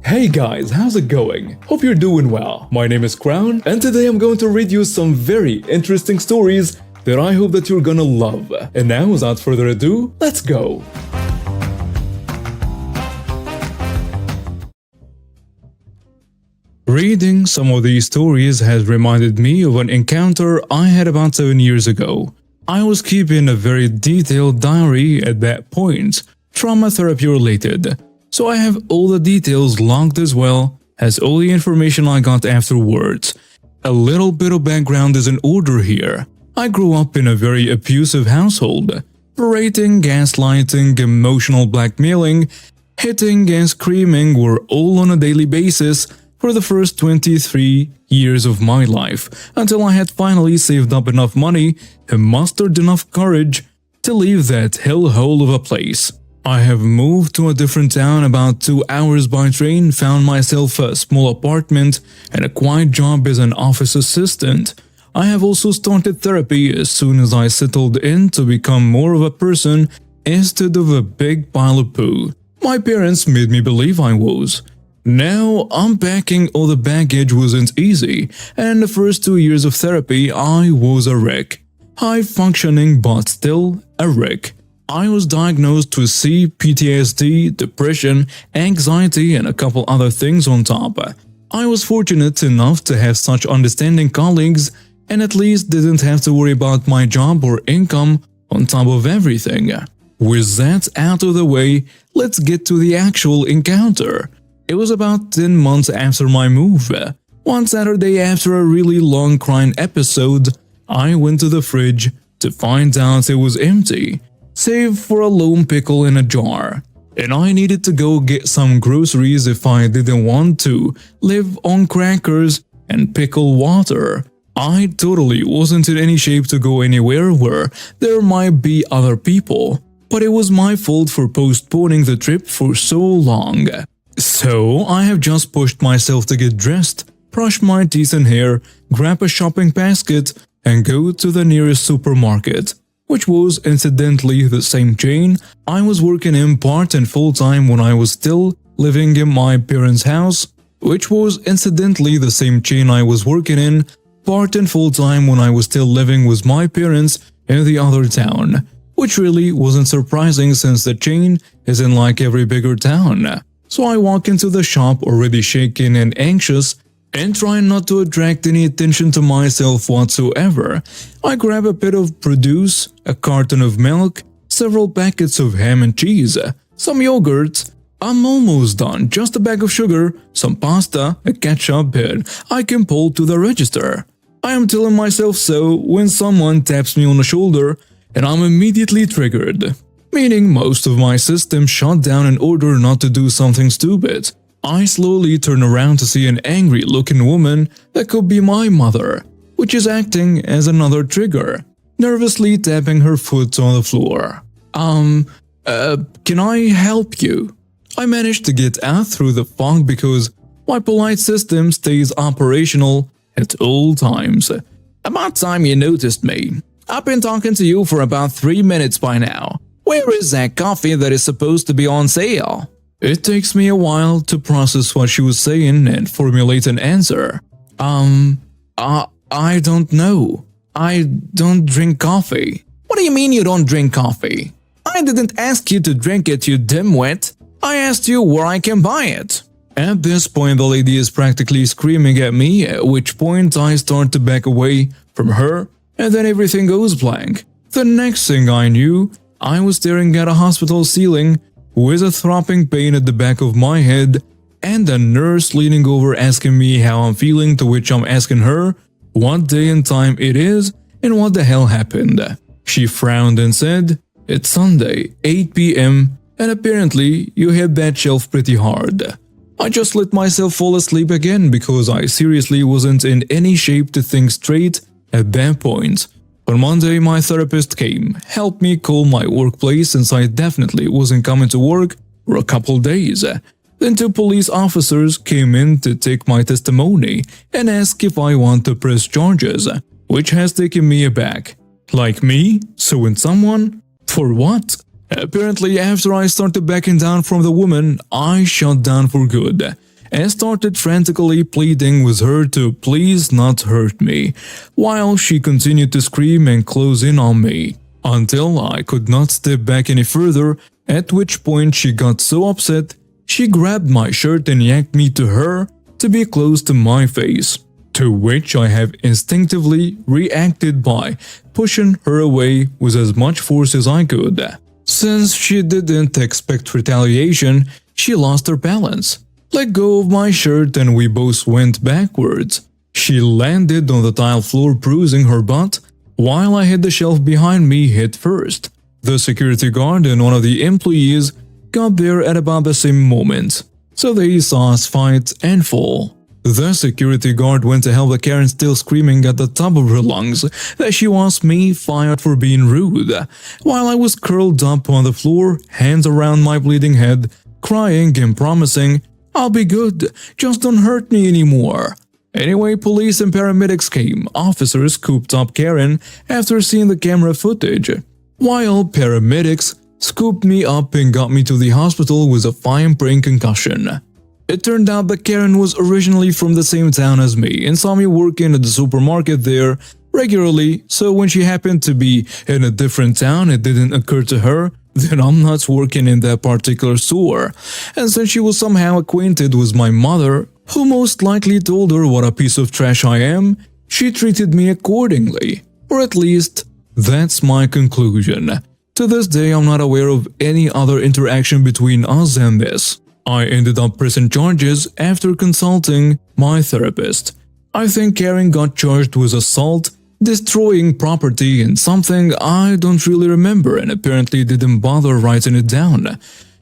Hey guys, how's it going? Hope you're doing well. My name is Crown, and today I'm going to read you some very interesting stories that I hope that you're gonna love. And now, without further ado, let's go! Reading some of these stories has reminded me of an encounter I had about 7 years ago. I was keeping a very detailed diary at that point, trauma therapy related, so I have all the details logged as well as all the information I got afterwards. A little bit of background is in order here. I grew up in a very abusive household. Berating, gaslighting, emotional blackmailing, hitting and screaming were all on a daily basis for the first 23 years of my life, until I had finally saved up enough money and mustered enough courage to leave that hellhole of a place. I have moved to a different town about 2 hours by train, found myself a small apartment and a quiet job as an office assistant. I have also started therapy as soon as I settled in to become more of a person instead of a big pile of poo. My parents made me believe I was. Now, unpacking all the baggage wasn't easy, and in the first 2 years of therapy, I was a wreck. High functioning, but still a wreck. I was diagnosed with PTSD, depression, anxiety, and a couple other things on top. I was fortunate enough to have such understanding colleagues and at least didn't have to worry about my job or income on top of everything. With that out of the way, let's get to the actual encounter. It was about 10 months after my move. One Saturday after a really long crying episode, I went to the fridge to find out it was empty, save for a lone pickle in a jar. And I needed to go get some groceries if I didn't want to live on crackers and pickle water. I totally wasn't in any shape to go anywhere where there might be other people, but it was my fault for postponing the trip for so long. So I have just pushed myself to get dressed, brush my teeth and hair, grab a shopping basket, and go to the nearest supermarket, which was incidentally the same chain I was working in part and full-time when I was still living in my parents' house, which was incidentally the same chain I was working in part and full-time when I was still living with my parents in the other town, which really wasn't surprising since the chain is in like every bigger town. So I walk into the shop already shaken and anxious and trying not to attract any attention to myself whatsoever. I grab a bit of produce, a carton of milk, several packets of ham and cheese, some yogurt. I'm almost done, just a bag of sugar, some pasta, a ketchup, and I can pull to the register. I am telling myself so when someone taps me on the shoulder and I'm immediately triggered, meaning most of my system shut down in order not to do something stupid. I slowly turn around to see an angry-looking woman that could be my mother, which is acting as another trigger, nervously tapping her foot on the floor. Can I help you? I managed to get out through the fog because my polite system stays operational at all times. About time you noticed me. I've been talking to you for about 3 minutes by now. Where is that coffee that is supposed to be on sale? It takes me a while to process what she was saying and formulate an answer. I don't know. I don't drink coffee. What do you mean you don't drink coffee? I didn't ask you to drink it, you dimwit. I asked you where I can buy it. At this point, the lady is practically screaming at me, at which point I start to back away from her, and then everything goes blank. The next thing I knew, I was staring at a hospital ceiling with a throbbing pain at the back of my head and a nurse leaning over asking me how I'm feeling, to which I'm asking her what day and time it is and what the hell happened. She frowned and said, "It's Sunday, 8 p.m. and apparently you hit that shelf pretty hard." I just let myself fall asleep again because I seriously wasn't in any shape to think straight at that point. On Monday, my therapist came, helped me calm my workplace since I definitely wasn't coming to work for a couple days. Then 2 police officers came in to take my testimony and ask if I want to press charges, which has taken me aback. Like me? Suing someone? For what? Apparently, after I started backing down from the woman, I shut down for good. and started frantically pleading with her to please not hurt me, while she continued to scream and close in on me, until I could not step back any further, at which point she got so upset, she grabbed my shirt and yanked me to her to be close to my face, to which I have instinctively reacted by pushing her away with as much force as I could. Since she didn't expect retaliation, she lost her balance, let go of my shirt, and we both went backwards. She landed on the tile floor bruising her butt, while I hit the shelf behind me head first. The security guard and one of the employees got there at about the same moment, so they saw us fight and fall. The security guard went to help the Karen, still screaming at the top of her lungs that she wants me fired for being rude, while I was curled up on the floor, hands around my bleeding head, crying and promising, "I'll be good, just don't hurt me anymore." Anyway, police and paramedics came. Officers scooped up Karen after seeing the camera footage, while paramedics scooped me up and got me to the hospital with a fine brain concussion. It turned out that Karen was originally from the same town as me and saw me working at the supermarket there regularly, so when she happened to be in a different town, it didn't occur to her that I'm not working in that particular store. And since she was somehow acquainted with my mother, who most likely told her what a piece of trash I am, she treated me accordingly. Or at least, that's my conclusion. To this day, I'm not aware of any other interaction between us and this. I ended up pressing charges after consulting my therapist. I think Karen got charged with assault, destroying property, and something I don't really remember and apparently didn't bother writing it down.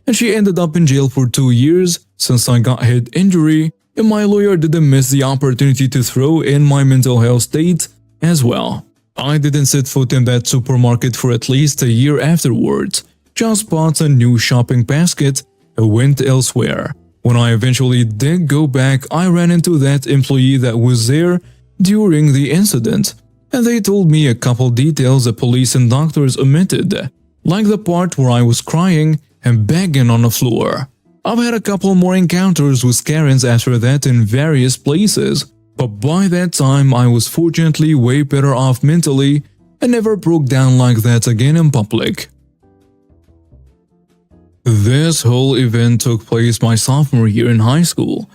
And she ended up in jail for 2 years since I got head injury, and my lawyer didn't miss the opportunity to throw in my mental health state as well. I didn't set foot in that supermarket for at least a year afterwards, just bought a new shopping basket and went elsewhere. When I eventually did go back, I ran into that employee that was there during the incident, and they told me a couple details the police and doctors omitted, like the part where I was crying and begging on the floor. I've had a couple more encounters with Karens after that in various places, but by that time I was fortunately way better off mentally and never broke down like that again in public. This whole event took place my sophomore year in high school.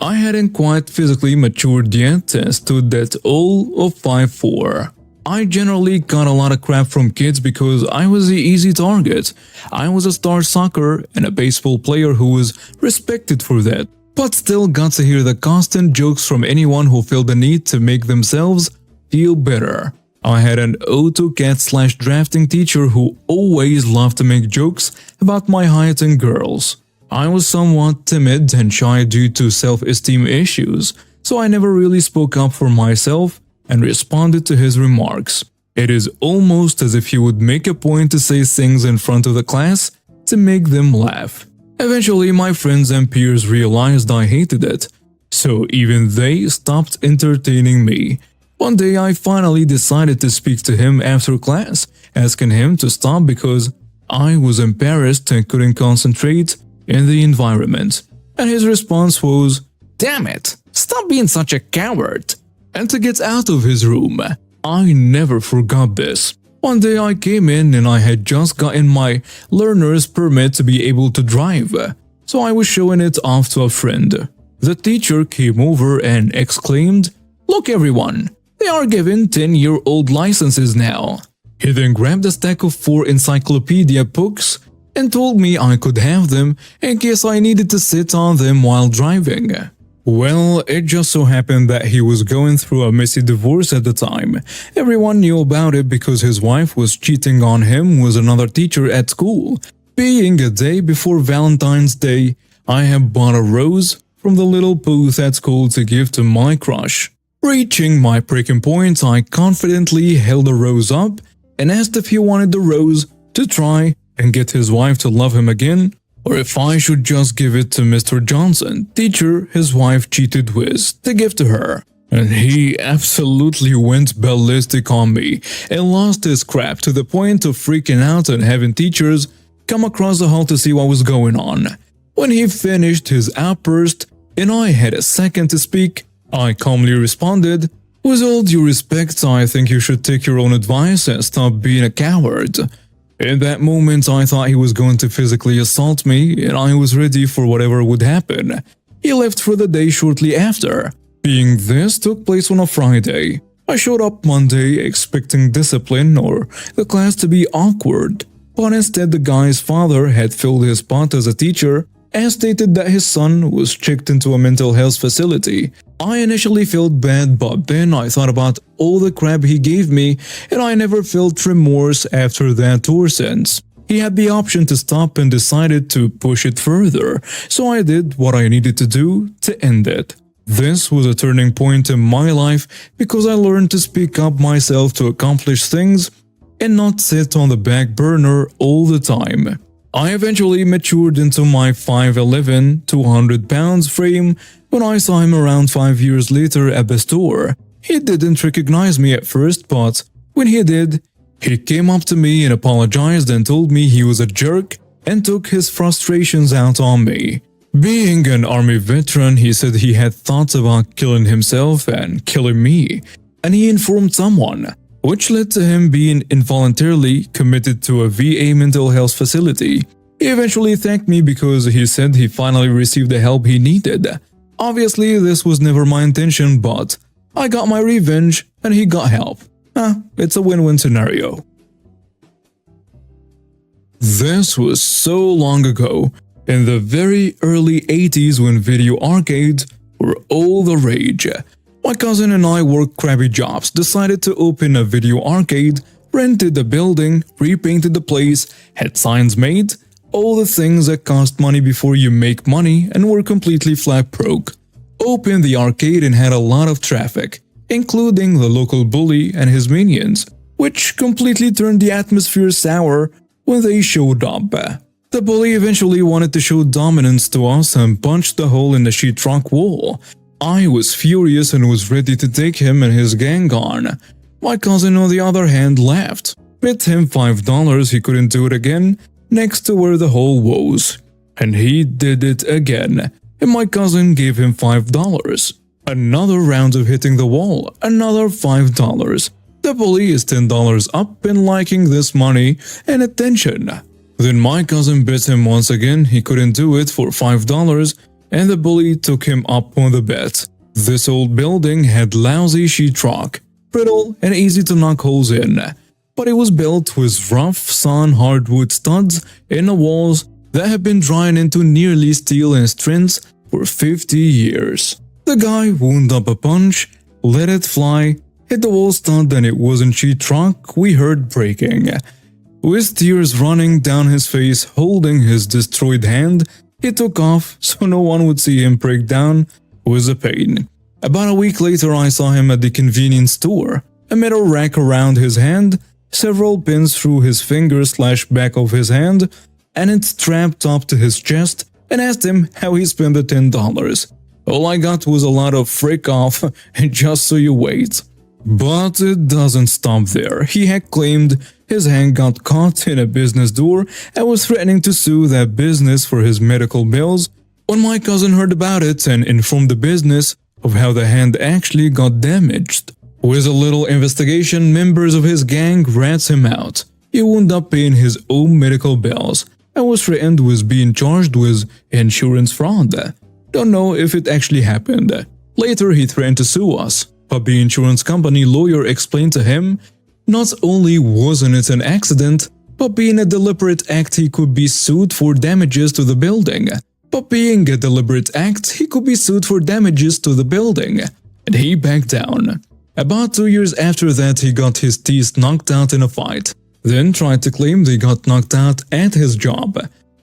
I hadn't quite physically matured yet and stood at all of 5'4". I generally got a lot of crap from kids because I was the easy target. I was a star soccer and a baseball player who was respected for that, but still got to hear the constant jokes from anyone who felt the need to make themselves feel better. I had an AutoCAD/drafting teacher who always loved to make jokes about my height and girls. I was somewhat timid and shy due to self-esteem issues, so I never really spoke up for myself and responded to his remarks. It is almost as if he would make a point to say things in front of the class to make them laugh. Eventually, my friends and peers realized I hated it, so even they stopped entertaining me. One day, I finally decided to speak to him after class, asking him to stop because I was embarrassed and couldn't concentrate in the environment. And his response was, "Damn it, stop being such a coward," and to get out of his room. I never forgot this. One day I came in and I had just gotten my learner's permit to be able to drive, so I was showing it off to a friend. The teacher came over and exclaimed, "Look everyone, they are given 10-year-old licenses now." He then grabbed a stack of 4 encyclopedia books and told me I could have them in case I needed to sit on them while driving. Well, it just so happened that he was going through a messy divorce at the time. Everyone knew about it because his wife was cheating on him with another teacher at school. Being a day before Valentine's Day, I had bought a rose from the little booth at school to give to my crush. Reaching my breaking point, I confidently held the rose up and asked if he wanted the rose to try and get his wife to love him again, or if I should just give it to Mr. Johnson, teacher his wife cheated with, to give to her. And he absolutely went ballistic on me and lost his crap to the point of freaking out and having teachers come across the hall to see what was going on. When he finished his outburst, and I had a second to speak, I calmly responded, "With all due respect, I think you should take your own advice and stop being a coward." In that moment, I thought he was going to physically assault me, and I was ready for whatever would happen. He left for the day shortly after. Being this took place on a Friday. I showed up Monday expecting discipline or the class to be awkward, but instead the guy's father had filled his spot as a teacher and stated that his son was checked into a mental health facility. I initially felt bad, but then I thought about all the crap he gave me, and I never felt remorse after that or since. He had the option to stop and decided to push it further, so I did what I needed to do to end it. This was a turning point in my life because I learned to speak up myself to accomplish things and not sit on the back burner all the time. I eventually matured into my 5'11", 200 pounds frame when I saw him around 5 years later at the store. He didn't recognize me at first, but when he did, he came up to me and apologized and told me he was a jerk and took his frustrations out on me. Being an army veteran, he said he had thoughts about killing himself and killing me, and he informed someone, which led to him being involuntarily committed to a VA mental health facility. He eventually thanked me because he said he finally received the help he needed. Obviously, this was never my intention, but I got my revenge and he got help. It's a win-win scenario. This was so long ago, in the very early 80s when video arcades were all the rage. My cousin and I worked crappy jobs, decided to open a video arcade, rented the building, repainted the place, had signs made, all the things that cost money before you make money, and were completely flat broke. Opened the arcade and had a lot of traffic, including the local bully and his minions, which completely turned the atmosphere sour when they showed up. The bully eventually wanted to show dominance to us and punched the hole in the sheetrock wall. I was furious and was ready to take him and his gang on. My cousin, on the other hand, laughed. Bet him $5 he couldn't do it again, next to where the hole was. And he did it again, and my cousin gave him $5. Another round of hitting the wall, another $5. The bully is $10 up and liking this money and attention. Then my cousin bet him once again he couldn't do it for $5, and the bully took him up on the bet. This old building had lousy sheetrock, brittle and easy to knock holes in, but it was built with rough sawn hardwood studs in the walls that had been drying into nearly steel and strengths for 50 years. The guy wound up a punch, let it fly, hit the wall stud, and it wasn't sheetrock we heard breaking. With tears running down his face, holding his destroyed hand, he took off so no one would see him break down with the pain. About a week later, I saw him at the convenience store. A metal rack around his hand, several pins through his fingers/back of his hand, and it strapped up to his chest, and asked him how he spent the $10. All I got was a lot of "frick off" and "just so you wait." But it doesn't stop there. He had claimed his hand got caught in a business door and was threatening to sue that business for his medical bills. When my cousin heard about it and informed the business of how the hand actually got damaged. With a little investigation, members of his gang rats him out. He wound up paying his own medical bills and was threatened with being charged with insurance fraud. Don't know if it actually happened. Later, he threatened to sue us, but the insurance company lawyer explained to him not only wasn't it an accident, but being a deliberate act he could be sued for damages to the building. And he backed down. About 2 years after that, he got his teeth knocked out in a fight, then tried to claim they got knocked out at his job.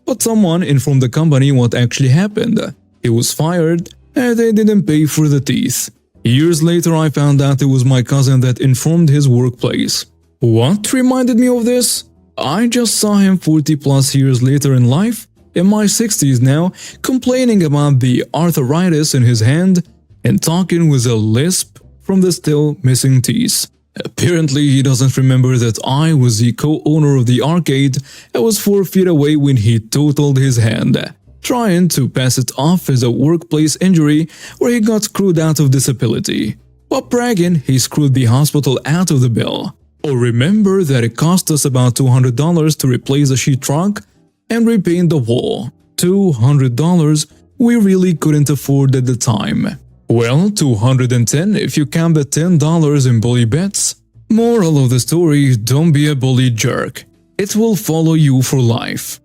But someone informed the company what actually happened. He was fired, and they didn't pay for the teeth. Years later, I found out it was my cousin that informed his workplace. What reminded me of this? I just saw him 40 plus years later in life, in my 60s now, complaining about the arthritis in his hand and talking with a lisp from the still missing teeth. Apparently, he doesn't remember that I was the co-owner of the arcade and was 4 feet away when he totaled his hand. trying to pass it off as a workplace injury where he got screwed out of disability. While bragging, he screwed the hospital out of the bill. Or remember that it cost us about $200 to replace the sheetrock and repaint the wall. $200 we really couldn't afford at the time. Well, $210 if you count the $10 in bully bets. Moral of the story, don't be a bully jerk. It will follow you for life.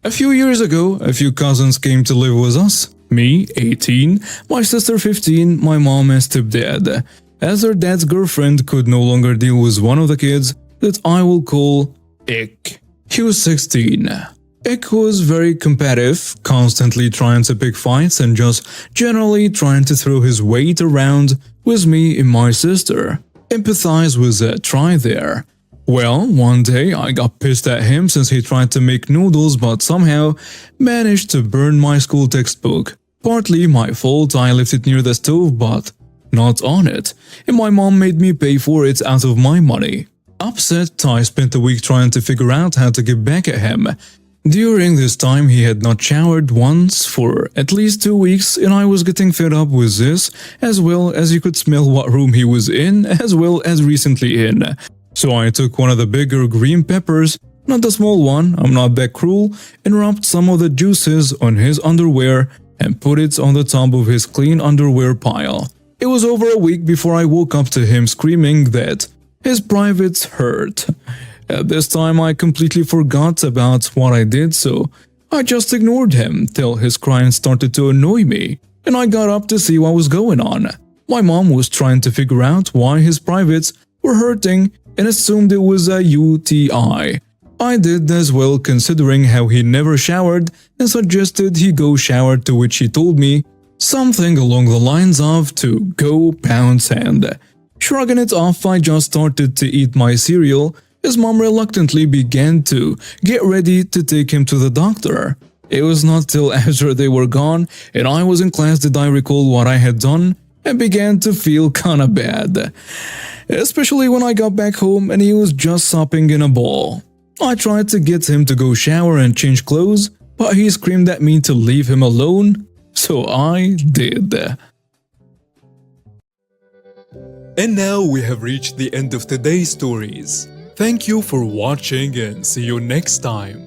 A few years ago, a few cousins came to live with us. Me, 18, my sister 15, my mom and stepdad, as her dad's girlfriend could no longer deal with one of the kids that I will call Ick. He was 16. Ick was very combative, constantly trying to pick fights and just generally trying to throw his weight around with me and my sister. Empathize was a try there. Well, one day I got pissed at him since he tried to make noodles but somehow managed to burn my school textbook. Partly my fault, I left it near the stove but not on it, and my mom made me pay for it out of my money. Upset, I spent a week trying to figure out how to get back at him. During this time, he had not showered once for at least 2 weeks, and I was getting fed up with this, as well as you could smell what room he was in, as well as recently in. So I took one of the bigger green peppers, not the small one, I'm not that cruel, and rubbed some of the juices on his underwear and put it on the top of his clean underwear pile. It was over a week before I woke up to him screaming that his privates hurt. At this time I completely forgot about what I did, so I just ignored him till his crying started to annoy me, and I got up to see what was going on. My mom was trying to figure out why his privates were hurting and assumed it was a UTI. I did as well considering how he never showered and suggested he go shower, to which he told me something along the lines of to go pound sand. Shrugging it off, I just started to eat my cereal. His mom reluctantly began to get ready to take him to the doctor. It was not till after they were gone and I was in class did I recall what I had done and began to feel kinda bad. Especially when I got back home and he was just sopping in a ball. I tried to get him to go shower and change clothes, but he screamed at me to leave him alone, so I did. And now we have reached the end of today's stories. Thank you for watching and see you next time.